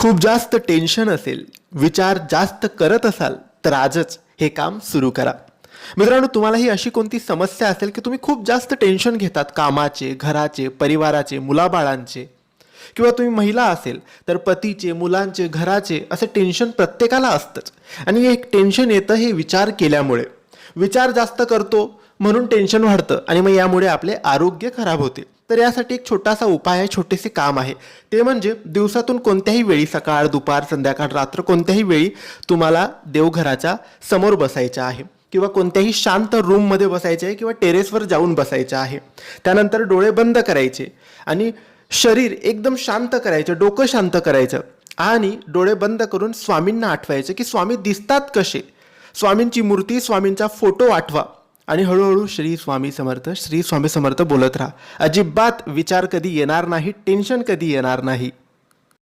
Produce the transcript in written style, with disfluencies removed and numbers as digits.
खूप जास्त टेन्शन असेल, विचार जास्त करत असाल तर आजच हे काम सुरू करा. मित्रांनो, तुम्हालाही अशी कोणती समस्या असेल की तुम्ही खूप जास्त टेन्शन घेतात कामाचे, घराचे, परिवाराचे, मुलाबाळांचे, किंवा तुम्ही महिला असेल तर पतीचे, मुलांचे, घराचे, असे टेन्शन प्रत्येकाला असतंच. आणि हे टेन्शन येतं हे विचार केल्यामुळे. विचार जास्त करतो म्हणून टेन्शन वाढतं आणि मग यामुळे आपले आरोग्य खराब होते. तर यासाठी एक छोटासा उपाय आहे, छोटेसे काम आहे. ते म्हणजे दिवसातून कोणत्याही वेळी, सकाळ, दुपार, संध्याकाळ, रात्र, कोणत्याही वेळी तुम्हाला देवघराच्या समोर बसायचं आहे किंवा कोणत्याही शांत रूममध्ये बसायचे आहे किंवा टेरेसवर जाऊन बसायचं आहे. त्यानंतर डोळे बंद करायचे आणि शरीर एकदम शांत करायचं, डोकं शांत करायचं आणि डोळे बंद करून स्वामींना आठवायचं की स्वामी दिसतात कसे. स्वामींची मूर्ती, स्वामींचा फोटो आठवा आणि हळूहळू श्री स्वामी समर्थ, श्री स्वामी समर्थ बोलत राहा. अजिबात विचार कधी येणार नाही, टेन्शन कधी येणार नाही.